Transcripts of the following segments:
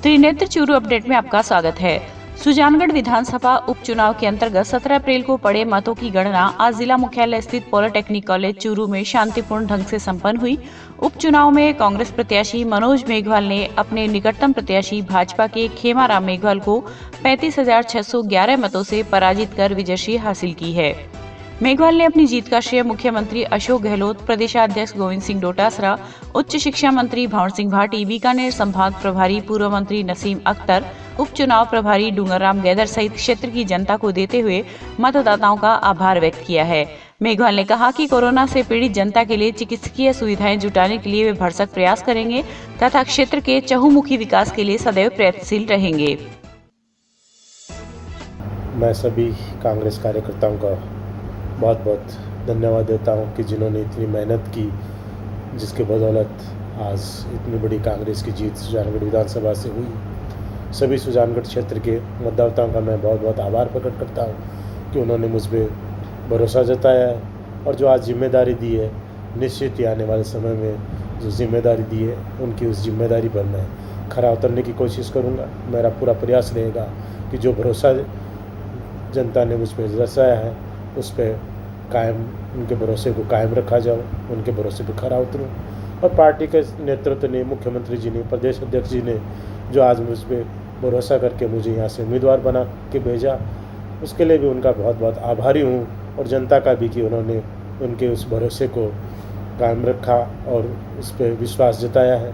Trinetra Churu update में आपका स्वागत है। सुजानगढ़ विधानसभा उपचुनाव के अंतर्गत 17 अप्रैल को पड़े मतों की गणना आज जिला मुख्यालय स्थित पॉलिटेक्निक कॉलेज चूरू में शांतिपूर्ण ढंग से संपन्न हुई। उपचुनाव में कांग्रेस प्रत्याशी मनोज मेघवाल ने अपने निकटतम प्रत्याशी भाजपा के खेमाराम मेघवाल को 35,611 मतों से पराजित कर विजयश्री हासिल की है। मेघवाल ने अपनी जीत का श्रेय मुख्यमंत्री अशोक गहलोत, प्रदेशाध्यक्ष गोविंद सिंह डोटासरा, उच्च शिक्षा मंत्री भंवर सिंह भाटी, बीकानेर संभाग प्रभारी पूर्व मंत्री नसीम अख्तर, उपचुनाव प्रभारी डूंगरराम गैदर सहित क्षेत्र की जनता को देते हुए मतदाताओं का आभार व्यक्त किया है। मेघवाल ने कहा कि कोरोना से पीड़ित जनता के लिए चिकित्सकीय सुविधाएं जुटाने के लिए वे भरसक प्रयास करेंगे तथा क्षेत्र के चहुमुखी विकास के लिए सदैव प्रयत्नशील रहेंगे। मैं सभी कांग्रेस कार्यकर्ताओं का बहुत बहुत धन्यवाद देता हूं कि जिन्होंने इतनी मेहनत की, जिसके बदौलत आज इतनी बड़ी कांग्रेस की जीत सुजानगढ़ विधानसभा से हुई। सभी सुजानगढ़ क्षेत्र के मतदाताओं का मैं बहुत बहुत आभार प्रकट करता हूं कि उन्होंने मुझ पर भरोसा जताया है और जो आज जिम्मेदारी दी है, निश्चित ही आने वाले समय में जो जिम्मेदारी दी है उनकी उस जिम्मेदारी पर मैं खरा उतरने की कोशिश करूँगा। मेरा पूरा प्रयास रहेगा कि जो भरोसा जनता ने मुझ पर दर्शाया है उस पर कायम, उनके भरोसे को कायम रखा जाओ, उनके भरोसे पर खरा उतरूँ। और पार्टी के नेतृत्व ने, मुख्यमंत्री जी ने, प्रदेश अध्यक्ष जी ने जो आज मुझ पर भरोसा करके मुझे यहाँ से उम्मीदवार बना के भेजा, उसके लिए भी उनका बहुत बहुत आभारी हूँ। और जनता का भी कि उन्होंने उनके उस भरोसे को कायम रखा और उस पर विश्वास जताया है।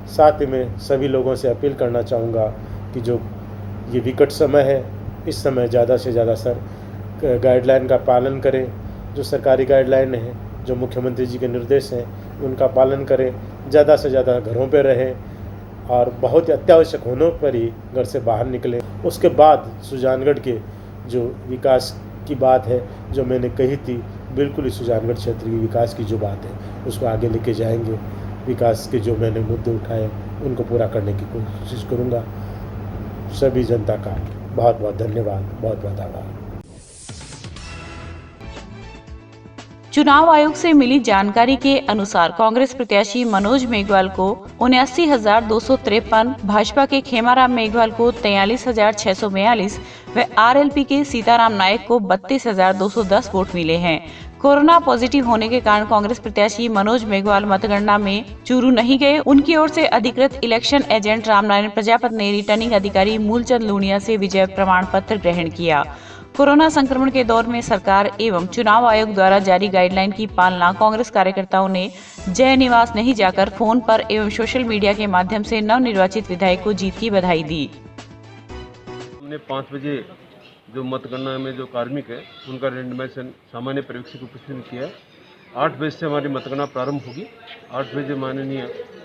साथ ही मैं सभी लोगों से अपील करना चाहूँगा कि जो ये विकट समय है, इस समय ज़्यादा से ज़्यादा गाइडलाइन का पालन करें। जो सरकारी गाइडलाइन है, जो मुख्यमंत्री जी के निर्देश हैं, उनका पालन करें। ज़्यादा से ज़्यादा घरों पर रहें और बहुत ही अत्यावश्यक होने पर ही घर से बाहर निकलें। उसके बाद सुजानगढ़ के जो विकास की बात है, जो मैंने कही थी, बिल्कुल ही सुजानगढ़ क्षेत्र की विकास की जो बात है उसको आगे लेके जाएंगे। विकास के जो मैंने मुद्दे उठाए उनको पूरा करने की कोशिश करूँगा। सभी जनता का बहुत बहुत धन्यवाद, बहुत बहुत आभार। चुनाव आयोग से मिली जानकारी के अनुसार कांग्रेस प्रत्याशी मनोज मेघवाल को 79,253, भाजपा के खेमाराम मेघवाल को 43,642 व आरएलपी के सीताराम नायक को 32,210 वोट मिले हैं। कोरोना पॉजिटिव होने के कारण कांग्रेस प्रत्याशी मनोज मेघवाल मतगणना में चूरू नहीं गए। उनकी ओर से अधिकृत इलेक्शन एजेंट रामनारायण प्रजापत ने रिटर्निंग अधिकारी मूलचंद लूनिया से विजय प्रमाण पत्र ग्रहण किया। कोरोना संक्रमण के दौर में सरकार एवं चुनाव आयोग द्वारा जारी गाइडलाइन की पालना कांग्रेस कार्यकर्ताओं ने जय निवास नहीं जाकर फोन पर एवं सोशल मीडिया के माध्यम से नवनिर्वाचित विधायक को जीत की बधाई दी। हमने 5 बजे जो मतगणना में जो कार्मिक है उनका रेंडमाइजेशन सामान्य पर्यवेक्षक की उपस्थिति में किया है। 8 बजे से हमारी मतगणना प्रारंभ होगी। 8 बजे माननीय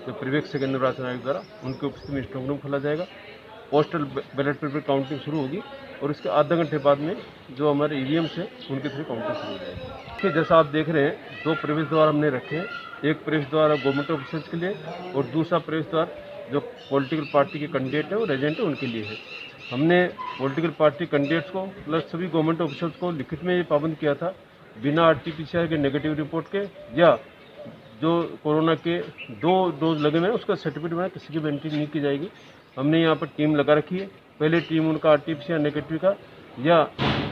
जो पर्यवेक्षक निर्वाचन आयोग द्वारा उनकी उपस्थिति में स्ट्रांग रूम खोला जाएगा। पोस्टल बैलेट पेपर काउंटिंग शुरू होगी और इसके आधा घंटे बाद में जो हमारे ईवीएम से उनके थ्रू काउंटिंग शुरू हो जाएगी। जैसा आप देख रहे हैं, 2 प्रवेश द्वार हमने रखे हैं। एक प्रवेश द्वार गवर्नमेंट ऑफिसर्स के लिए और दूसरा प्रवेश द्वार जो पॉलिटिकल पार्टी के कैंडिडेट है और एजेंट है उनके लिए है। हमने पॉलिटिकल पार्टी कैंडिडेट्स को प्लस सभी गवर्नमेंट ऑफिसर्स को लिखित में ये पाबंद किया था, बिना RT-PCR के नेगेटिव रिपोर्ट के या जो कोरोना के 2 डोज लगे हुए हैं उसका सर्टिफिकेट में किसी की भी एंट्री नहीं की जाएगी। हमने यहाँ पर टीम लगा रखी है। पहले टीम उनका RT-PCR नेगेटिव का या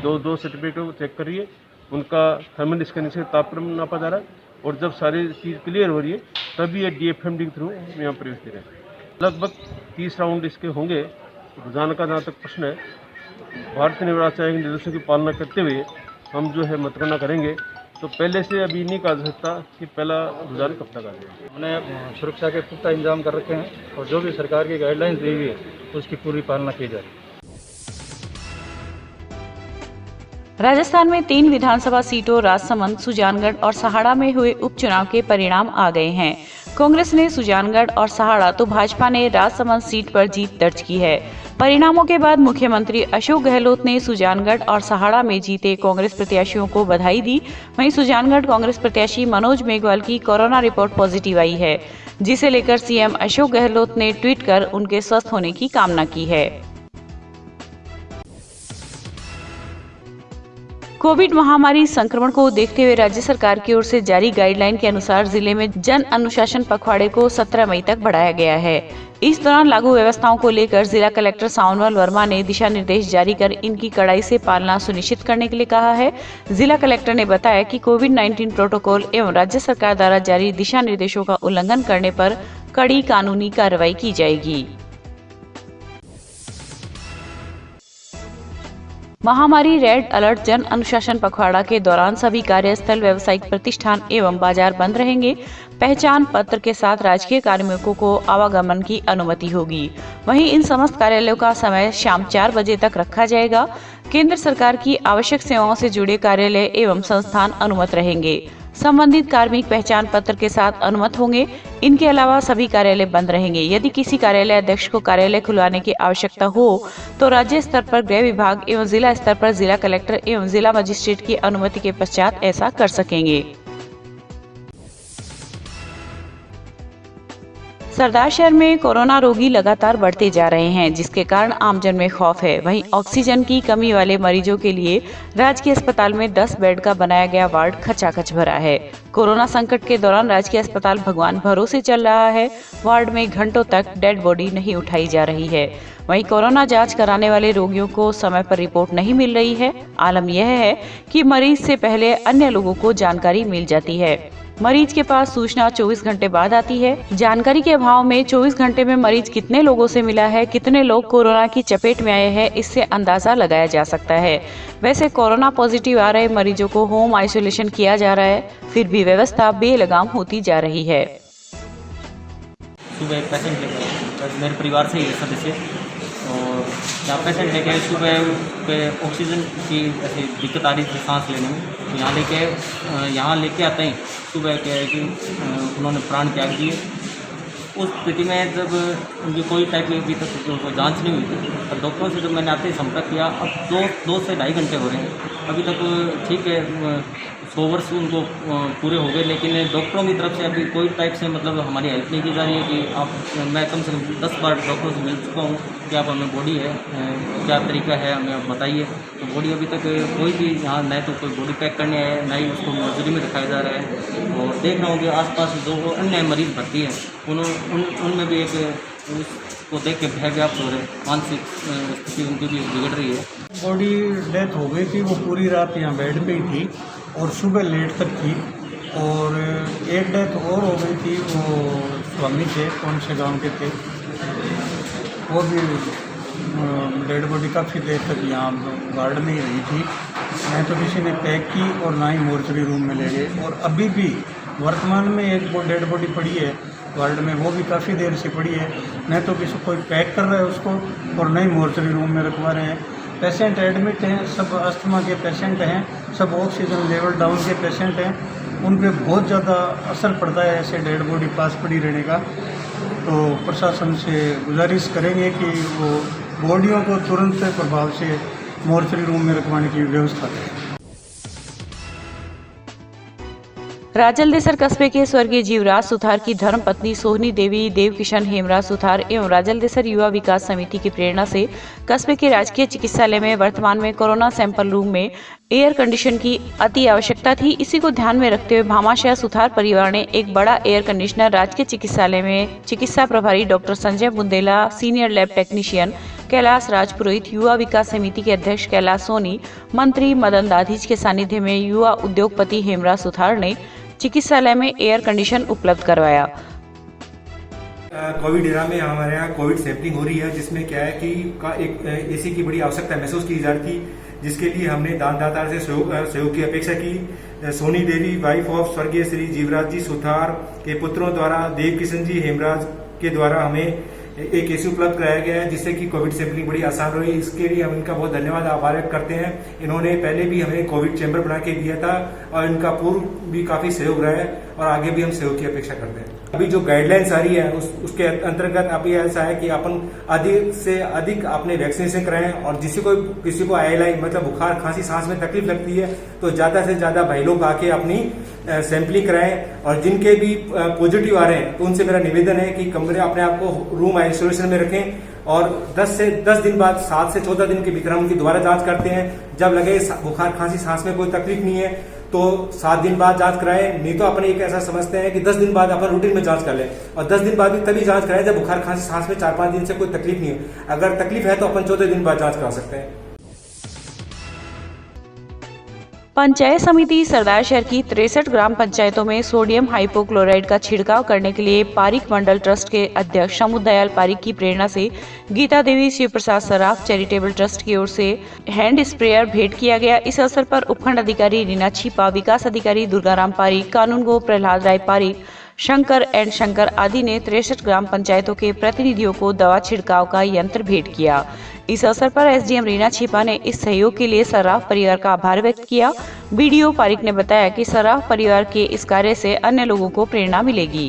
2 सर्टिफिकेट को चेक कर रही है, उनका थर्मल स्कैनिंग से तापमान नापा जा रहा है और जब सारी चीज़ क्लियर हो रही है तभी ये DFMD के थ्रू यहाँ प्रवेश दे रहे हैं। लगभग 30 राउंड इसके होंगे। रोजाना का जहाँ तक प्रश्न है, भारतीय निर्वाचन आयोग के निर्देशों की पालना करते हुए हम जो है मतगणना करेंगे। तो पहले से अभी नहीं कहा जा सकता कि पहला रुझान कब तक आ जाएगा। हमने सुरक्षा के पुख्ता इंतजाम कर रखे हैं और जो भी सरकार की गाइडलाइंस दी हुई है उसकी पूरी पालना की जा रही है। राजस्थान में 3 विधानसभा सीटों राजसमंद, सुजानगढ़ और सहाड़ा में हुए उपचुनाव के परिणाम आ गए हैं। कांग्रेस ने सुजानगढ़ और सहाड़ा तो भाजपा ने राजसमंद सीट पर जीत दर्ज की है। परिणामों के बाद मुख्यमंत्री अशोक गहलोत ने सुजानगढ़ और सहाड़ा में जीते कांग्रेस प्रत्याशियों को बधाई दी। वहीं सुजानगढ़ कांग्रेस प्रत्याशी मनोज मेघवाल की कोरोना रिपोर्ट पॉजिटिव आई है, जिसे लेकर सीएम अशोक गहलोत ने ट्वीट कर उनके स्वस्थ होने की कामना की है। कोविड महामारी संक्रमण को देखते हुए राज्य सरकार की ओर से जारी गाइडलाइन के अनुसार जिले में जन अनुशासन पखवाड़े को 17 मई तक बढ़ाया गया है। इस दौरान लागू व्यवस्थाओं को लेकर जिला कलेक्टर सावनवाल वर्मा ने दिशा निर्देश जारी कर इनकी कड़ाई से पालना सुनिश्चित करने के लिए कहा है। जिला कलेक्टर ने बताया कि कोविड-19 प्रोटोकॉल एवं राज्य सरकार द्वारा जारी दिशा निर्देशों का उल्लंघन करने पर कड़ी कानूनी कार्रवाई की जाएगी। महामारी रेड अलर्ट जन अनुशासन पखवाड़ा के दौरान सभी कार्यस्थल, व्यावसायिक प्रतिष्ठान एवं बाजार बंद रहेंगे। पहचान पत्र के साथ राजकीय कार्मिकों को आवागमन की अनुमति होगी। वहीं इन समस्त कार्यालयों का समय शाम 4 बजे तक रखा जाएगा। केंद्र सरकार की आवश्यक सेवाओं से जुड़े कार्यालय एवं संस्थान अनुमत रहेंगे। संबंधित कार्मिक पहचान पत्र के साथ अनुमत होंगे। इनके अलावा सभी कार्यालय बंद रहेंगे। यदि किसी कार्यालय अध्यक्ष को कार्यालय खुलवाने की आवश्यकता हो तो राज्य स्तर पर गृह विभाग एवं जिला स्तर पर जिला कलेक्टर एवं जिला मजिस्ट्रेट की अनुमति के पश्चात ऐसा कर सकेंगे। सरदार शहर में कोरोना रोगी लगातार बढ़ते जा रहे हैं, जिसके कारण आमजन में खौफ है। वहीं ऑक्सीजन की कमी वाले मरीजों के लिए राजकीय अस्पताल में 10 बेड का बनाया गया वार्ड खचाखच भरा है। कोरोना संकट के दौरान राजकीय अस्पताल भगवान भरोसे चल रहा है। वार्ड में घंटों तक डेड बॉडी नहीं उठाई जा रही है। वहीं कोरोना जांच कराने वाले रोगियों को समय पर रिपोर्ट नहीं मिल रही है। आलम यह है कि मरीज से पहले अन्य लोगों को जानकारी मिल जाती है। मरीज के पास सूचना 24 घंटे बाद आती है। जानकारी के अभाव में 24 घंटे में मरीज कितने लोगों से मिला है, कितने लोग कोरोना की चपेट में आए हैं, इससे अंदाजा लगाया जा सकता है। वैसे कोरोना पॉजिटिव आ रहे मरीजों को होम आइसोलेशन किया जा रहा है, फिर भी व्यवस्था बेलगाम होती जा रही है। सुबह एक पेशेंट लेकर, मेरे परिवार से ही है सदस्य, और यहाँ पेशेंट लेके सुबह पे ऑक्सीजन की ऐसी दिक्कत आ रही थी सांस लेने में। तो यहाँ लेके आते ही सुबह क्या है कि उन्होंने प्राण त्याग दिए। उस स्थिति में जब उनकी कोई टाइप की अभी तक जांच नहीं हुई थी, और डॉक्टरों से जब मैंने आते ही संपर्क किया, अब 2 से ढाई घंटे हो रहे हैं। अभी तक ठीक है 100 वर्ष उनको पूरे हो गए, लेकिन डॉक्टरों की तरफ से अभी कोई टाइप से मतलब हमारी हेल्प नहीं की जा रही है कि आप, मैं कम से कम 10 बार डॉक्टरों से मिल चुका हूँ कि आप हमें बॉडी है क्या तरीका है हमें आप बताइए। तो बॉडी अभी तक कोई भी यहाँ न तो कोई बॉडी पैक करने आए, न ही उसको मजदूरी में दिखाया जा रहा है। और देख रहा हूँ कि आसपास जो अन्य मरीज भर्ती हैं उनमें भी एक उसको देख के भय व्याप्त हो रहे, मानसिक स्थिति उनकी भी बिगड़ रही है। बॉडी डेथ हो गई थी, वो पूरी रात यहाँ बेड पे ही थी और सुबह लेट तक थी। और एक डेथ और हो गई थी, वो स्वामी थे, कौन से गांव के थे, वो भी डेड बॉडी काफ़ी देर तक यहाँ वार्ड में ही रही थी। न तो किसी ने पैक की और ना ही मोर्चरी रूम में ले गए। और अभी भी वर्तमान में एक वो डेड बॉडी पड़ी है वार्ड में, वो भी काफ़ी देर से पड़ी है। न तो किसी कोई पैक कर रहा है उसको और न ही मोर्चरी रूम में रखवा रहे हैं। पेशेंट एडमिट हैं, सब अस्थमा के पेशेंट हैं, सब ऑक्सीजन लेवल डाउन के पेशेंट हैं। उन पर बहुत ज़्यादा असर पड़ता है ऐसे डेड बॉडी पास पड़ी रहने का। तो प्रशासन से गुजारिश करेंगे कि वो बॉडियों को तुरंत प्रभाव से मोर्चरी रूम में रखवाने की व्यवस्था करें। राजलदेसर कस्बे के स्वर्गीय जीवराज सुथार की धर्मपत्नी सोहनी देवी देवकिशन हेमराज सुथार एवं राजलदेसर युवा विकास समिति की प्रेरणा से कस्बे के राजकीय चिकित्सालय में वर्तमान में कोरोना सैंपल रूम में एयर कंडीशन की अति आवश्यकता थी। इसी को ध्यान में रखते हुए भामाशाह सुथार परिवार ने एक बड़ा एयर कंडीशनर राजकीय चिकित्सालय में चिकित्सा प्रभारी doctor Sanjay Bundela, senior lab technician Kailash Rajpurohit, युवा विकास समिति के अध्यक्ष कैलाश सोनी, मंत्री मदन दाधीच के सानिध्य में युवा उद्योगपति हेमराज सुथार ने चिकित्सालय में एयर कंडीशन उपलब्ध करवाया। कोविड एरा में हमारे यहाँ कोविड सैंपलिंग हो रही है, जिसमें क्या है कि एक एसी की बड़ी आवश्यकता महसूस की जा रही थी, जिसके लिए हमने दानदाता से सहयोग की अपेक्षा की। सोनी देवी वाइफ ऑफ स्वर्गीय श्री जीवराज जी सुथार के पुत्रों द्वारा देवकिशन जी हेमराज के द्वारा हमें एक एसी उपलब्ध कराया गया है, जिससे कि कोविड सैंपलिंग बड़ी आसान रही। इसके लिए हम इनका बहुत धन्यवाद आभार व्यक्त करते हैं। इन्होंने पहले भी हमें कोविड चैम्बर बना के दिया था और इनका पूर्व भी काफी सहयोग रहा है और आगे भी हम सहयोग की अपेक्षा करते हैं। अभी जो गाइडलाइंस आ रही है उसके अंतर्गत अभी ऐसा है कि अपन अधिक से अधिक अपने वैक्सीनेशन कराएं, और किसी को ILI मतलब बुखार खांसी सांस में तकलीफ लगती है तो ज्यादा से ज्यादा भाई लोग आके अपनी सैंपलिंग कराएं। और जिनके भी पॉजिटिव आ रहे हैं तो उनसे मेरा निवेदन है कि कमरे अपने आप को रूम आइसोलेशन में रखें और 10 दिन बाद 7 से 14 दिन के भीतर हम उनकी दोबारा जांच करते हैं। जब लगे बुखार खांसी सांस में कोई तकलीफ नहीं है तो 7 दिन बाद जांच कराएं, नहीं तो अपन एक ऐसा समझते हैं कि 10 दिन बाद अपन रूटीन में जांच कर लें, और 10 दिन बाद भी तभी जांच कराएं जब बुखार खांसी सांस में 4-5 दिन से कोई तकलीफ नहीं है। अगर तकलीफ है तो अपन 14 दिन बाद जांच करा सकते हैं। पंचायत समिति सरदार शहर की 63 ग्राम पंचायतों में सोडियम हाइपोक्लोराइड का छिड़काव करने के लिए पारिक मंडल ट्रस्ट के अध्यक्ष समुदयाल पारिक की प्रेरणा से गीता देवी शिव प्रसाद सराफ चैरिटेबल ट्रस्ट की ओर से हैंड स्प्रेयर भेंट किया गया। इस अवसर पर उपखंड अधिकारी रीना छिपा, विकास अधिकारी दुर्गाराम पारिक, कानून गो प्रहलाद राय पारिक, शंकर एंड शंकर आदि ने 63 ग्राम पंचायतों के प्रतिनिधियों को दवा छिड़काव का यंत्र भेंट किया। इस अवसर पर एसडीएम रीना छिपा ने इस सहयोग के लिए सराफ परिवार का आभार व्यक्त किया। बीडीओ पारिक ने बताया कि सराफ परिवार के इस कार्य से अन्य लोगों को प्रेरणा मिलेगी।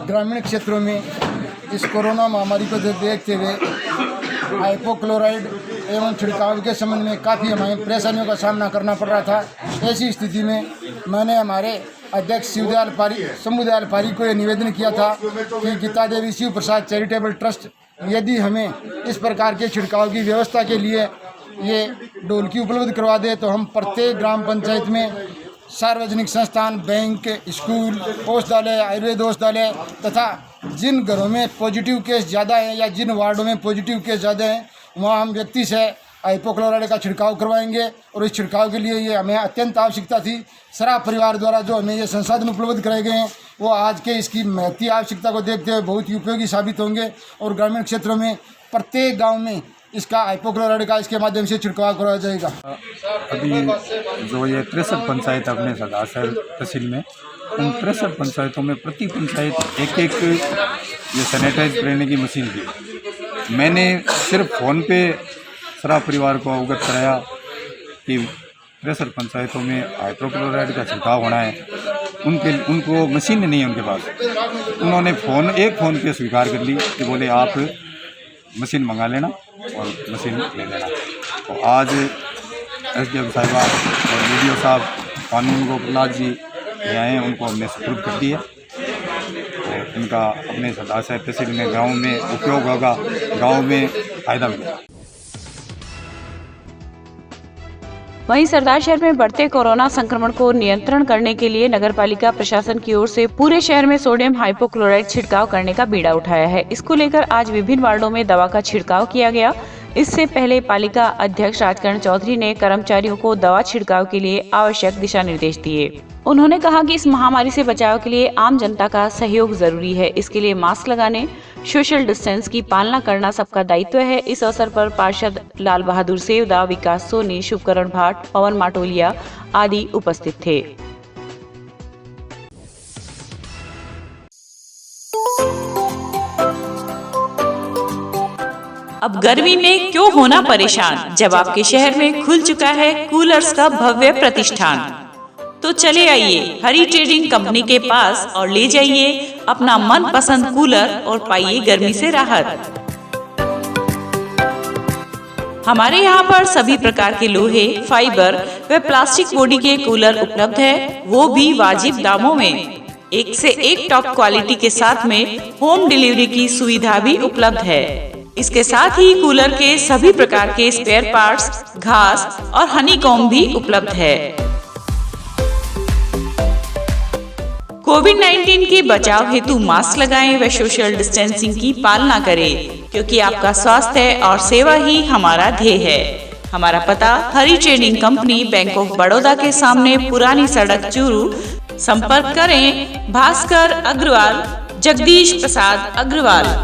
ग्रामीण क्षेत्रों में इस कोरोना महामारी को देखते हुए हाइपोक्लोराइड एवं छिड़काव के संबंध में काफ़ी हमें परेशानियों का सामना करना पड़ रहा था। ऐसी स्थिति में मैंने हमारे अध्यक्ष समुदयाल पारिक को यह निवेदन किया था कि गीता देवी शिव प्रसाद चैरिटेबल ट्रस्ट यदि हमें इस प्रकार के छिड़काव की व्यवस्था के लिए ये ढोलकी उपलब्ध करवा दे तो हम प्रत्येक ग्राम पंचायत में सार्वजनिक संस्थान, बैंक, स्कूल, औषधालय, आयुर्वेद औषधालय तथा जिन घरों में पॉजिटिव केस ज़्यादा हैं या जिन वार्डों में पॉजिटिव केस ज़्यादा हैं वहाँ हम व्यक्ति से हाइपोक्लोराइड का छिड़काव करवाएंगे। और इस छिड़काव के लिए ये हमें अत्यंत आवश्यकता थी। सराफ परिवार द्वारा जो हमें ये संसाधन उपलब्ध कराए गए हैं वो आज के इसकी महती आवश्यकता को देखते हुए बहुत ही उपयोगी साबित होंगे और ग्रामीण क्षेत्रों में प्रत्येक गाँव में इसका हाइपोक्लोराइड का इसके माध्यम से छिड़काव करवाया जाएगा। अभी जो ये 63 पंचायत अपने सरदार शहर तहसील में, उन 63 पंचायतों में प्रति पंचायत एक ये सैनिटाइज करने की मशीन दी। मैंने सिर्फ फ़ोन पे सराफ परिवार को अवगत कराया कि 63 पंचायतों में हाइपोक्लोराइड का छिड़काव होना है। उनको मशीन नहीं है उनके पास। उन्होंने एक फ़ोन पे स्वीकार कर ली कि बोले आप मशीन मंगा लेना और मशीन ले लेना। तो आज एसडीएम साहिबा और बीडीओ साहब कानून गो प्रहलाद जी ये आए, उनको हमने सुपुर्द कर दी है। तो इनका अपने सरदार साहब तहसील में गाँव में उपयोग होगा, गाँव में फ़ायदा मिलेगा। वहीं सरदार शहर में बढ़ते कोरोना संक्रमण को नियंत्रण करने के लिए नगरपालिका प्रशासन की ओर से पूरे शहर में सोडियम हाइपोक्लोराइड छिड़काव करने का बीड़ा उठाया है। इसको लेकर आज विभिन्न वार्डों में दवा का छिड़काव किया गया। इससे पहले पालिका अध्यक्ष राजकरण चौधरी ने कर्मचारियों को दवा छिड़काव के लिए आवश्यक दिशा निर्देश दिए। उन्होंने कहा कि इस महामारी से बचाव के लिए आम जनता का सहयोग जरूरी है। इसके लिए मास्क लगाने, सोशल डिस्टेंस की पालना करना सबका दायित्व है। इस अवसर पर पार्षद लाल बहादुर सेवदा, विकास सोनी, शुभकरण भाट, पवन माटोलिया आदि उपस्थित थे। अब गर्मी में क्यों होना परेशान, जब आपके शहर में खुल चुका है कूलर्स का भव्य प्रतिष्ठान। तो चले आइए हरी ट्रेडिंग कंपनी के पास और ले जाइए अपना मनपसंद कूलर और पाइए गर्मी से राहत। हमारे यहाँ पर सभी प्रकार के लोहे, फाइबर व प्लास्टिक बॉडी के कूलर उपलब्ध है, वो भी वाजिब दामों में। एक से एक टॉप क्वालिटी के साथ में होम डिलीवरी की सुविधा भी उपलब्ध है। इसके साथ ही कूलर के सभी प्रकार के स्पेयर पार्ट्स, घास और हनीकॉम्ब भी उपलब्ध है। कोविड-19 के बचाव हेतु मास्क लगाएं व सोशल डिस्टेंसिंग की पालना करें, क्योंकि आपका स्वास्थ्य और सेवा ही हमारा ध्येय है। हमारा पता Hari trading company, bank of Baroda के सामने, पुरानी सड़क, चूरू। संपर्क करें भास्कर अग्रवाल, जगदीश प्रसाद अग्रवाल।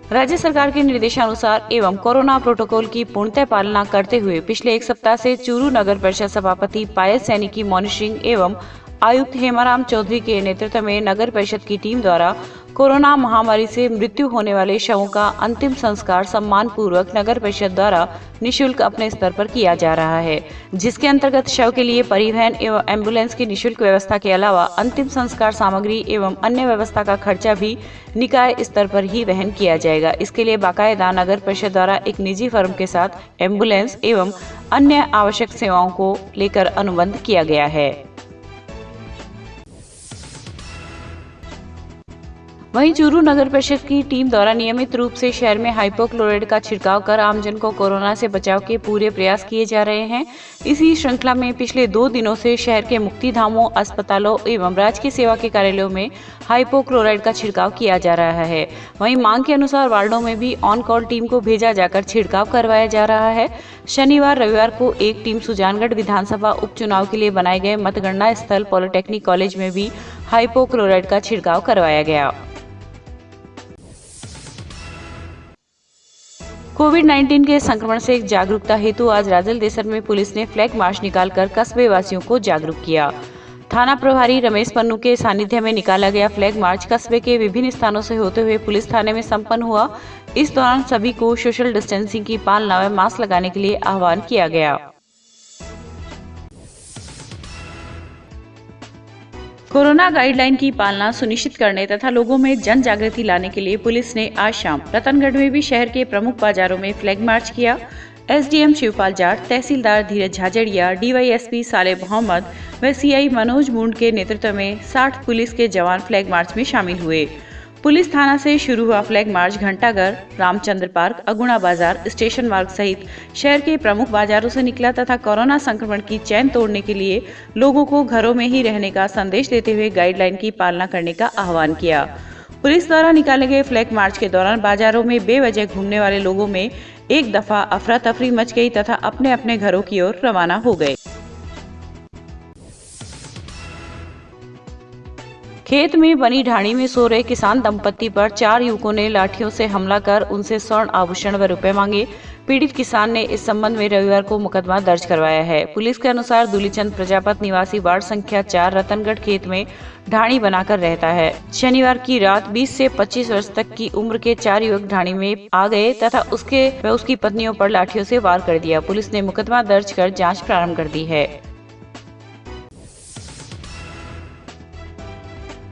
राज्य सरकार के निर्देशानुसार एवं कोरोना प्रोटोकॉल की पूर्णतः पालना करते हुए पिछले एक सप्ताह से चूरू नगर परिषद सभापति पायल सैनी की मॉनिटरिंग एवं आयुक्त हेमाराम चौधरी के नेतृत्व में नगर परिषद की टीम द्वारा कोरोना महामारी से मृत्यु होने वाले शवों का अंतिम संस्कार सम्मान पूर्वक नगर परिषद द्वारा निःशुल्क अपने स्तर पर किया जा रहा है, जिसके अंतर्गत शव के लिए परिवहन एवं एम्बुलेंस की निःशुल्क व्यवस्था के अलावा अंतिम संस्कार सामग्री एवं अन्य व्यवस्था का खर्चा भी निकाय स्तर पर ही वहन किया जाएगा। इसके लिए बाकायदा नगर परिषद द्वारा एक निजी फर्म के साथ एम्बुलेंस एवं अन्य आवश्यक सेवाओं को लेकर अनुबंध किया गया है। वहीं चूरू नगर परिषद की टीम द्वारा नियमित रूप से शहर में हाइपोक्लोराइड का छिड़काव कर आमजन को कोरोना से बचाव के पूरे प्रयास किए जा रहे हैं। इसी श्रृंखला में पिछले 2 दिनों से शहर के मुक्तिधामों, अस्पतालों एवं राजकीय सेवा के कार्यालयों में हाइपोक्लोराइड का छिड़काव किया जा रहा है। वहीं मांग के अनुसार वार्डों में भी ऑन कॉल टीम को भेजा जाकर छिड़काव करवाया जा रहा है। शनिवार रविवार को एक टीम सुजानगढ़ विधानसभा उपचुनाव के लिए बनाए गए मतगणना स्थल पॉलिटेक्निक कॉलेज में भी हाइपोक्लोराइड का छिड़काव करवाया गया। कोविड-19 के संक्रमण से जागरूकता हेतु आज राजलदेसर में पुलिस ने फ्लैग मार्च निकालकर कस्बे वासियों को जागरूक किया। थाना प्रभारी रमेश पन्नू के सानिध्य में निकाला गया फ्लैग मार्च कस्बे के विभिन्न स्थानों से होते हुए पुलिस थाने में संपन्न हुआ। इस दौरान सभी को सोशल डिस्टेंसिंग की पालना व मास्क लगाने के लिए आह्वान किया गया। कोरोना गाइडलाइन की पालना सुनिश्चित करने तथा लोगों में जन जागृति लाने के लिए पुलिस ने आज शाम रतनगढ़ में भी शहर के प्रमुख बाजारों में फ्लैग मार्च किया। एसडीएम शिवपाल जाट, तहसीलदार धीरज झाझड़िया, डीवाईएसपी सालेह मोहम्मद व सीआई मनोज मुंड के नेतृत्व में 60 पुलिस के जवान फ्लैग मार्च में शामिल हुए। पुलिस थाना से शुरू हुआ फ्लैग मार्च घंटाघर, रामचंद्र पार्क, अगुणा बाजार, स्टेशन मार्ग सहित शहर के प्रमुख बाजारों से निकला तथा कोरोना संक्रमण की चैन तोड़ने के लिए लोगों को घरों में ही रहने का संदेश देते हुए गाइडलाइन की पालना करने का आह्वान किया। पुलिस द्वारा निकाले गए फ्लैग मार्च के दौरान बाजारों में बेवजह घूमने वाले लोगों में एक दफा अफरा तफरी मच गई तथा अपने अपने घरों की ओर रवाना हो गए। खेत में बनी ढाणी में सो रहे किसान दंपत्ति पर 4 युवकों ने लाठियों से हमला कर उनसे स्वर्ण आभूषण व रुपए मांगे। पीड़ित किसान ने इस संबंध में रविवार को मुकदमा दर्ज करवाया है। पुलिस के अनुसार दूलीचंद प्रजापत निवासी वार्ड संख्या 4 रतनगढ़ खेत में ढाणी बनाकर रहता है। शनिवार की रात 20 से 25 वर्ष तक की उम्र के 4 युवक ढाणी में आ गए तथा उसकी पत्नियों पर लाठियों से वार कर दिया। पुलिस ने मुकदमा दर्ज कर जाँच प्रारंभ कर दी है।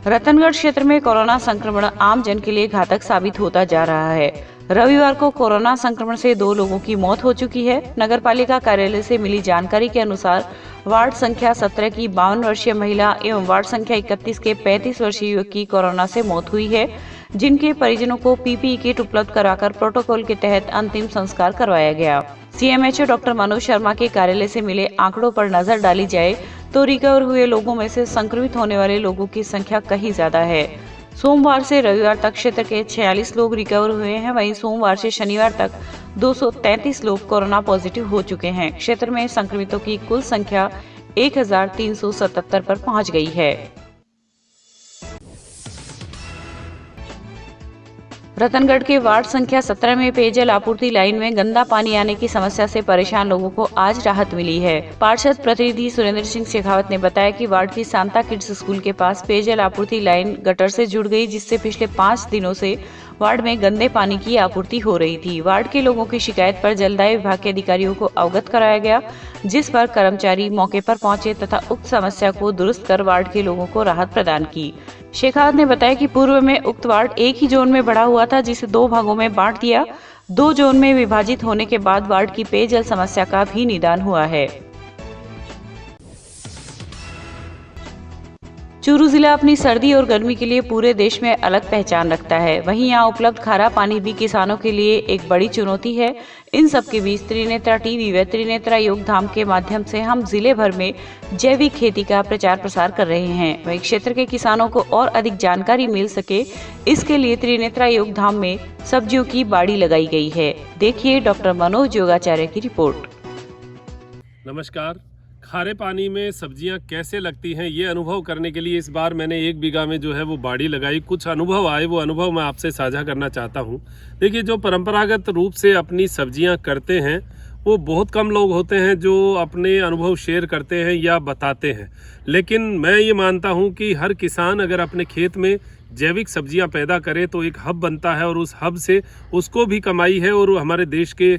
रतनगढ़ क्षेत्र में कोरोना संक्रमण आम जन के लिए घातक साबित होता जा रहा है। रविवार को कोरोना संक्रमण से 2 लोगों की मौत हो चुकी है। नगरपालिका कार्यालय से मिली जानकारी के अनुसार वार्ड संख्या 17 की 52 वर्षीय महिला एवं वार्ड संख्या 31 के 35 वर्षीय युवक की कोरोना से मौत हुई है, जिनके परिजनों को पीपीई किट उपलब्ध कराकर प्रोटोकॉल के तहत अंतिम संस्कार करवाया गया। सीएमएचओ डॉक्टर मनोज शर्मा के कार्यालय से मिले आंकड़ों पर नजर डाली जाए तो रिकवर हुए लोगों में से संक्रमित होने वाले लोगों की संख्या कहीं ज्यादा है। सोमवार से रविवार तक क्षेत्र के 46 लोग रिकवर हुए हैं। वहीं सोमवार से शनिवार तक 233 लोग कोरोना पॉजिटिव हो चुके हैं। क्षेत्र में संक्रमितों की कुल संख्या 1377 पर पहुंच गई है। रतनगढ़ के वार्ड संख्या 17 में पेयजल आपूर्ति लाइन में गंदा पानी आने की समस्या से परेशान लोगों को आज राहत मिली है। पार्षद प्रतिनिधि सुरेंद्र सिंह शेखावत ने बताया कि वार्ड की सांता किड्स स्कूल के पास पेयजल आपूर्ति लाइन गटर से जुड़ गई, जिससे पिछले 5 दिनों से वार्ड में गंदे पानी की आपूर्ति हो रही थी। वार्ड के लोगों की शिकायत पर जलदाय विभाग के अधिकारियों को अवगत कराया गया, जिस पर कर्मचारी मौके पर पहुंचे तथा उक्त समस्या को दुरुस्त कर वार्ड के लोगों को राहत प्रदान की। शेखावत ने बताया कि पूर्व में उक्त वार्ड एक ही जोन में बढ़ा हुआ था, जिसे 2 भागों में बांट दिया। 2 जोन में विभाजित होने के बाद वार्ड की पेयजल समस्या का भी निदान हुआ है। चूरू जिला अपनी सर्दी और गर्मी के लिए पूरे देश में अलग पहचान रखता है। वहीं यहाँ उपलब्ध खारा पानी भी किसानों के लिए एक बड़ी चुनौती है। इन सब के बीच त्रिनेत्रा टीवी व त्रिनेत्रा योग धाम के माध्यम से हम जिले भर में जैविक खेती का प्रचार प्रसार कर रहे हैं। वहीं क्षेत्र के किसानों को और अधिक जानकारी मिल सके, इसके लिए त्रिनेत्रा योग धाम में सब्जियों की बाड़ी लगाई गई है। देखिए डॉक्टर मनोज योगाचार्य की रिपोर्ट। नमस्कार। खारे पानी में सब्जियां कैसे लगती हैं, ये अनुभव करने के लिए इस बार मैंने 1 बीघा में जो है वो बाड़ी लगाई। कुछ अनुभव आए, वो अनुभव मैं आपसे साझा करना चाहता हूँ। देखिए, जो परंपरागत रूप से अपनी सब्जियां करते हैं वो बहुत कम लोग होते हैं जो अपने अनुभव शेयर करते हैं या बताते हैं। लेकिन मैं ये मानता हूँ कि हर किसान अगर अपने खेत में जैविक सब्जियां पैदा करे तो एक हब बनता है और उस हब से उसको भी कमाई है और हमारे देश के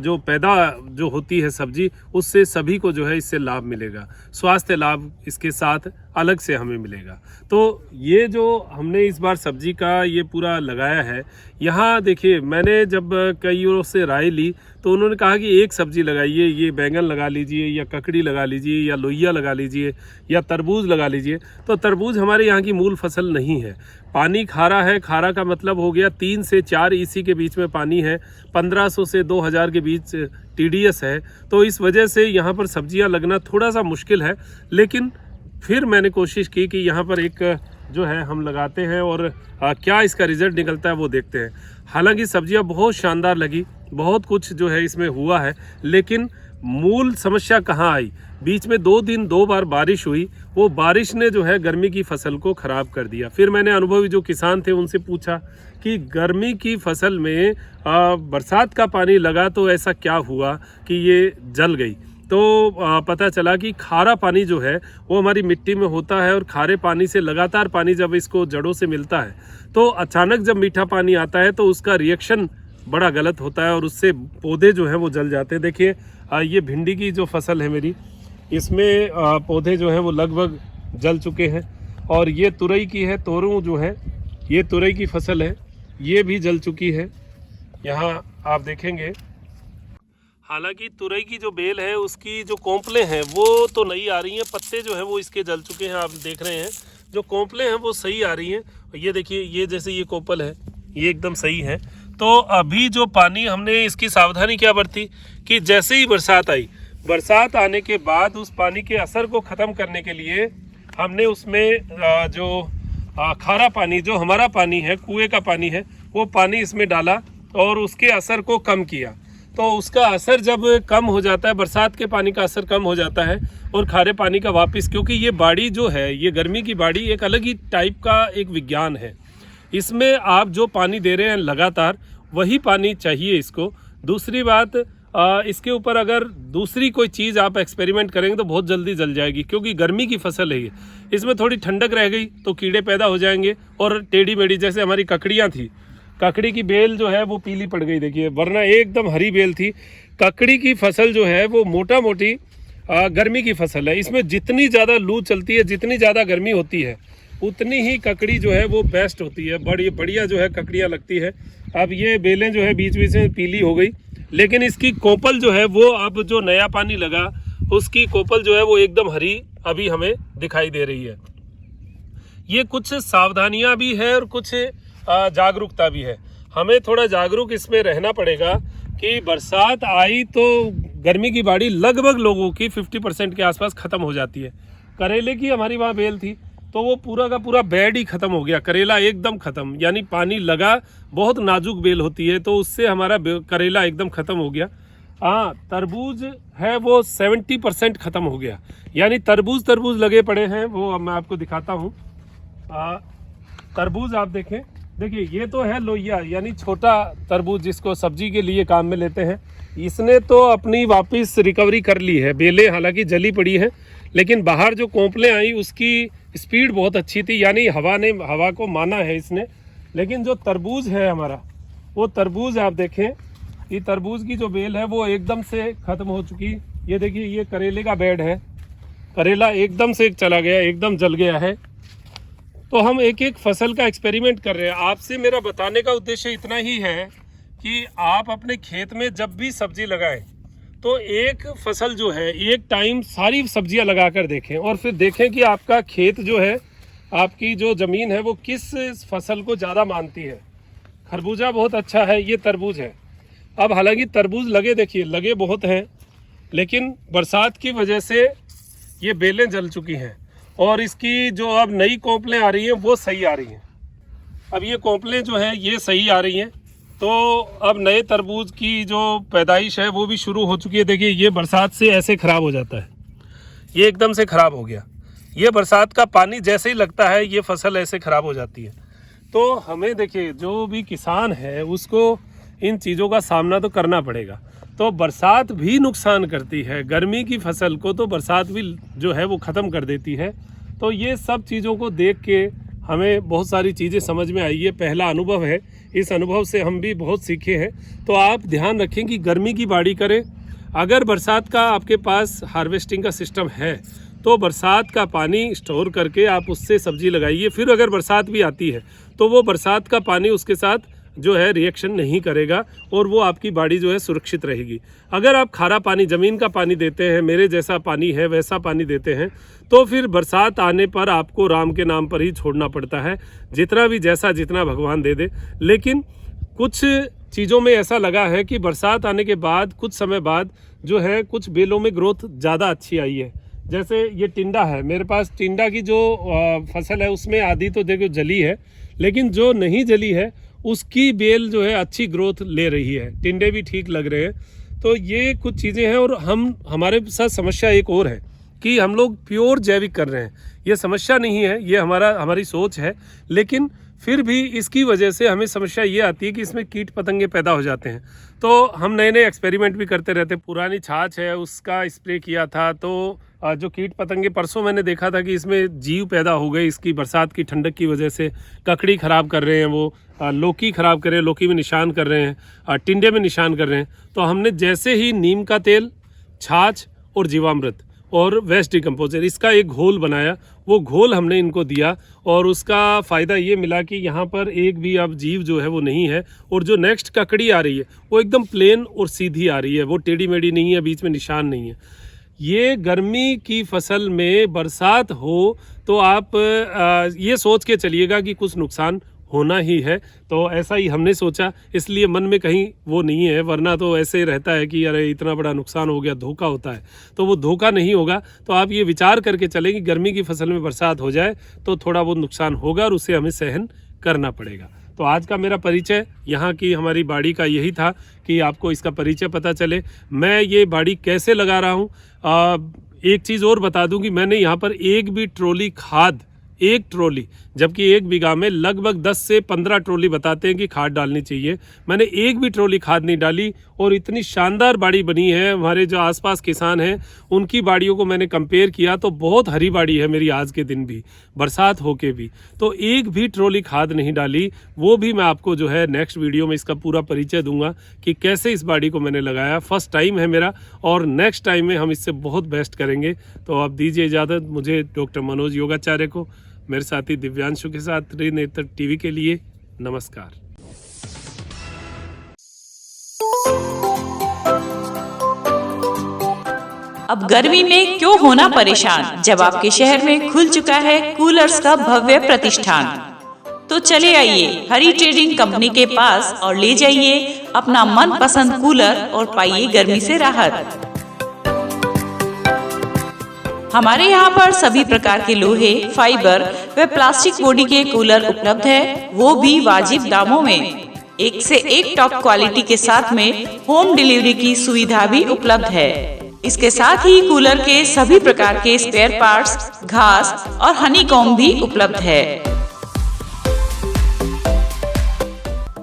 जो पैदा जो होती है सब्जी, उससे सभी को जो है इससे लाभ मिलेगा। स्वास्थ्य लाभ इसके साथ अलग से हमें मिलेगा। तो ये जो हमने इस बार सब्जी का ये पूरा लगाया है, यहाँ देखिए मैंने जब कई ओर से राय ली तो उन्होंने कहा कि एक सब्जी लगाइए, ये बैंगन लगा लीजिए या ककड़ी लगा लीजिए या लोइया लगा लीजिए या तरबूज लगा लीजिए। तो तरबूज हमारे यहाँ की मूल फसल नहीं है। पानी खारा है, खारा का मतलब हो गया 3 से 4 ईसी के बीच में पानी है, 1500 से 2000 के बीच TDS है। तो इस वजह से यहाँ पर सब्जियाँ लगना थोड़ा सा मुश्किल है, लेकिन फिर मैंने कोशिश की कि यहाँ पर एक जो है हम लगाते हैं और क्या इसका रिज़ल्ट निकलता है वो देखते हैं। हालांकि सब्जियाँ बहुत शानदार लगी, बहुत कुछ जो है इसमें हुआ है, लेकिन मूल समस्या कहाँ आई? बीच में 2 दिन 2 बार बारिश हुई, वो बारिश ने जो है गर्मी की फसल को ख़राब कर दिया। फिर मैंने अनुभवी जो किसान थे उनसे पूछा कि गर्मी की फसल में बरसात का पानी लगा तो ऐसा क्या हुआ कि ये जल गई। तो पता चला कि खारा पानी जो है वो हमारी मिट्टी में होता है, और खारे पानी से लगातार पानी जब इसको जड़ों से मिलता है तो अचानक जब मीठा पानी आता है तो उसका रिएक्शन बड़ा गलत होता है और उससे पौधे जो हैं वो जल जाते हैं। देखिए ये भिंडी की जो फसल है मेरी, इसमें पौधे जो हैं वो लगभग जल चुके हैं, और ये तुरई की है, तोरू जो है ये तुरई की फसल है, ये भी जल चुकी है। यहाँ आप देखेंगे, हालांकि तुरई की जो बेल है उसकी जो कोंपलें हैं वो तो नहीं आ रही हैं, पत्ते जो हैं वो इसके जल चुके हैं। आप देख रहे हैं जो कोंपलें हैं वो सही आ रही हैं। ये देखिए, ये जैसे ये कोंपल है ये एकदम सही है। तो अभी जो पानी हमने इसकी सावधानी क्या बरती कि जैसे ही बरसात आई, बरसात आने के बाद उस पानी के असर को ख़त्म करने के लिए हमने उसमें जो खारा पानी, जो हमारा पानी है, कुएं का पानी है, वो पानी इसमें डाला और उसके असर को कम किया। तो उसका असर जब कम हो जाता है, बरसात के पानी का असर कम हो जाता है और खारे पानी का वापस, क्योंकि ये बाड़ी जो है, ये गर्मी की बाड़ी एक अलग ही टाइप का एक विज्ञान है। इसमें आप जो पानी दे रहे हैं लगातार वही पानी चाहिए इसको। दूसरी बात, इसके ऊपर अगर दूसरी कोई चीज़ आप एक्सपेरिमेंट करेंगे तो बहुत जल्दी जल जाएगी, क्योंकि गर्मी की फसल है ये। इसमें थोड़ी ठंडक रह गई तो कीड़े पैदा हो जाएंगे, और टेढ़ी मेढ़ी जैसे हमारी ककड़ियाँ थी, ककड़ी की बेल जो है वो पीली पड़ गई, देखिए, वरना एकदम हरी बेल थी। ककड़ी की फसल जो है वो मोटा मोटी गर्मी की फसल है। इसमें जितनी ज़्यादा लू चलती है, जितनी ज़्यादा गर्मी होती है, उतनी ही ककड़ी जो है वो बेस्ट होती है, बढ़िया जो है ककड़ियाँ लगती है। अब ये बेलें जो है बीच बीच में पीली हो गई, लेकिन इसकी कोपल जो है वो अब जो नया पानी लगा उसकी कोपल जो है वो एकदम हरी अभी हमें दिखाई दे रही है। ये कुछ सावधानियाँ भी है और कुछ जागरूकता भी है। हमें थोड़ा जागरूक इसमें रहना पड़ेगा कि बरसात आई तो गर्मी की बाड़ी लगभग लोगों की 50% के आसपास ख़त्म हो जाती है। करेले की हमारी वहाँ बेल थी तो वो पूरा का पूरा बेड ही ख़त्म हो गया, करेला एकदम ख़त्म, यानी पानी लगा, बहुत नाजुक बेल होती है तो उससे हमारा करेला एकदम ख़त्म हो गया। हाँ, तरबूज है वो 70% ख़त्म हो गया, यानी तरबूज लगे पड़े हैं, वो अब मैं आपको दिखाता हूँ। तरबूज आप देखें, देखिए ये तो है लोइया, यानी छोटा तरबूज जिसको सब्जी के लिए काम में लेते हैं। इसने तो अपनी वापस रिकवरी कर ली है, बेलें हालांकि जली पड़ी हैं, लेकिन बाहर जो कोंपलें आई उसकी स्पीड बहुत अच्छी थी, यानी हवा को माना है इसने। लेकिन जो तरबूज है हमारा, वो तरबूज आप देखें, ये तरबूज की जो बेल है वो एकदम से ख़त्म हो चुकी। ये देखिए, ये करेले का बेड है, करेला एकदम से चला गया, एकदम जल गया है। तो हम एक एक फसल का एक्सपेरिमेंट कर रहे हैं। आपसे मेरा बताने का उद्देश्य इतना ही है कि आप अपने खेत में जब भी सब्जी लगाएं तो एक फसल जो है, एक टाइम सारी सब्जियां लगा कर देखें, और फिर देखें कि आपका खेत जो है, आपकी जो ज़मीन है वो किस फसल को ज़्यादा मानती है। खरबूजा बहुत अच्छा है, ये तरबूज है। अब हालांकि तरबूज लगे, देखिए लगे बहुत हैं, लेकिन बरसात की वजह से ये बेलें जल चुकी हैं, और इसकी जो अब नई कोंपलें आ रही हैं वो सही आ रही हैं। अब ये कोंपलें जो हैं ये सही आ रही हैं, तो अब नए तरबूज की जो पैदाइश है वो भी शुरू हो चुकी है। देखिए, ये बरसात से ऐसे ख़राब हो जाता है, ये एकदम से ख़राब हो गया। ये बरसात का पानी जैसे ही लगता है ये फसल ऐसे ख़राब हो जाती है। तो हमें देखिए, जो भी किसान है उसको इन चीज़ों का सामना तो करना पड़ेगा। तो बरसात भी नुकसान करती है, गर्मी की फसल को तो बरसात भी जो है वो ख़त्म कर देती है। तो ये सब चीज़ों को देख के हमें बहुत सारी चीज़ें समझ में आई। ये पहला अनुभव है, इस अनुभव से हम भी बहुत सीखे हैं। तो आप ध्यान रखें कि गर्मी की बाड़ी करें। अगर बरसात का आपके पास हार्वेस्टिंग का सिस्टम है तो बरसात का पानी स्टोर करके आप उससे सब्जी लगाइए। फिर अगर बरसात भी आती है तो वो बरसात का पानी उसके साथ जो है रिएक्शन नहीं करेगा और वो आपकी बाड़ी जो है सुरक्षित रहेगी। अगर आप खारा पानी, ज़मीन का पानी देते हैं, मेरे जैसा पानी है वैसा पानी देते हैं, तो फिर बरसात आने पर आपको राम के नाम पर ही छोड़ना पड़ता है, जितना भी जैसा जितना भगवान दे दे। लेकिन कुछ चीज़ों में ऐसा लगा है कि बरसात आने के बाद कुछ समय बाद जो है कुछ बेलों में ग्रोथ ज़्यादा अच्छी आई है। जैसे ये टिंडा है, मेरे पास टिंडा की जो फसल है उसमें आधी तो देखो जली है, लेकिन जो नहीं जली है उसकी बेल जो है अच्छी ग्रोथ ले रही है, टिंडे भी ठीक लग रहे हैं। तो ये कुछ चीज़ें हैं। और हमारे साथ समस्या एक और है कि हम लोग प्योर जैविक कर रहे हैं। ये समस्या नहीं है, ये हमारी सोच है, लेकिन फिर भी इसकी वजह से हमें समस्या ये आती है कि इसमें कीट पतंगे पैदा हो जाते हैं। तो हम नए नए एक्सपेरिमेंट भी करते रहते हैं। पुरानी छाछ है उसका स्प्रे किया था, तो जो कीट पतंगे, परसों मैंने देखा था कि इसमें जीव पैदा हो गए इसकी बरसात की ठंडक की वजह से। ककड़ी ख़राब कर रहे हैं, वो लौकी ख़राब कर रहे हैं, लौकी में निशान कर रहे हैं, टिंडे में निशान कर रहे हैं। तो हमने जैसे ही नीम का तेल, छाछ और जीवामृत और वेस्ट डिकम्पोजर, इसका एक घोल बनाया, वो घोल हमने इनको दिया और उसका फ़ायदा ये मिला कि यहाँ पर एक भी अब जीव जो है वो नहीं है। और जो नेक्स्ट ककड़ी आ रही है वो एकदम प्लेन और सीधी आ रही है, वो टेढ़ी मेढ़ी नहीं है, बीच में निशान नहीं है। ये गर्मी की फसल में बरसात हो तो आप ये सोच के चलिएगा कि कुछ नुकसान होना ही है। तो ऐसा ही हमने सोचा, इसलिए मन में कहीं वो नहीं है, वरना तो ऐसे ही रहता है कि अरे इतना बड़ा नुकसान हो गया, धोखा होता है। तो वो धोखा नहीं होगा। तो आप ये विचार करके चलें कि गर्मी की फसल में बरसात हो जाए तो थोड़ा बहुत नुकसान होगा और उसे हमें सहन करना पड़ेगा। तो आज का मेरा परिचय यहाँ की हमारी बाड़ी का यही था कि आपको इसका परिचय पता चले। मैं ये बाड़ी कैसे लगा रहा हूँ, एक चीज़ और बता दूं कि मैंने यहाँ पर एक भी ट्रॉली खाद, एक ट्रॉली, जबकि एक बीघा में लगभग 10 से 15 ट्रॉली बताते हैं कि खाद डालनी चाहिए, मैंने एक भी ट्रॉली खाद नहीं डाली। और इतनी शानदार बाड़ी बनी है। हमारे जो आसपास किसान हैं उनकी बाड़ियों को मैंने कंपेयर किया तो बहुत हरी बाड़ी है मेरी आज के दिन भी, बरसात होके भी। तो एक भी ट्रॉली खाद नहीं डाली। वो भी मैं आपको जो है नेक्स्ट वीडियो में इसका पूरा परिचय दूंगा कि कैसे इस बाड़ी को मैंने लगाया। फर्स्ट टाइम है मेरा और नेक्स्ट टाइम में हम इससे बहुत बेस्ट करेंगे। तो आप दीजिए इजाज़त मुझे, डॉक्टर मनोज योगाचार्य को, मेरे साथी दिव्यांशु के साथ, त्रिनेत्र टीवी के लिए नमस्कार। अब गर्मी में क्यों होना परेशान, जब आपके शहर में खुल चुका है कूलर्स का भव्य प्रतिष्ठान। तो चले आइए हरी ट्रेडिंग कंपनी के पास और ले जाइए अपना मनपसंद कूलर और पाइए गर्मी से राहत। हमारे यहाँ पर सभी प्रकार के लोहे, फाइबर व प्लास्टिक बॉडी के कूलर उपलब्ध है, वो भी वाजिब दामों में। एक से एक टॉप क्वालिटी के साथ में होम डिलीवरी की सुविधा भी उपलब्ध है। इसके साथ ही कूलर के सभी प्रकार के स्पेयर पार्ट्स, घास और हनीकॉम्ब भी उपलब्ध है।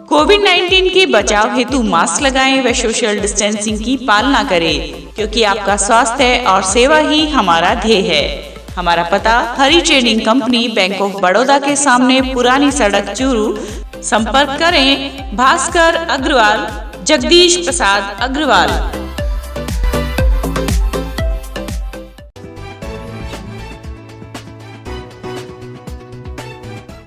कोविड-19 के बचाव हेतु मास्क लगाएं व सोशल डिस्टेंसिंग की पालना करें, क्योंकि आपका स्वास्थ्य और सेवा ही हमारा ध्येय है। हमारा पता Hari trading company, bank of Baroda के सामने, पुरानी सड़क, चूरू। संपर्क करें भास्कर अग्रवाल, जगदीश प्रसाद अग्रवाल।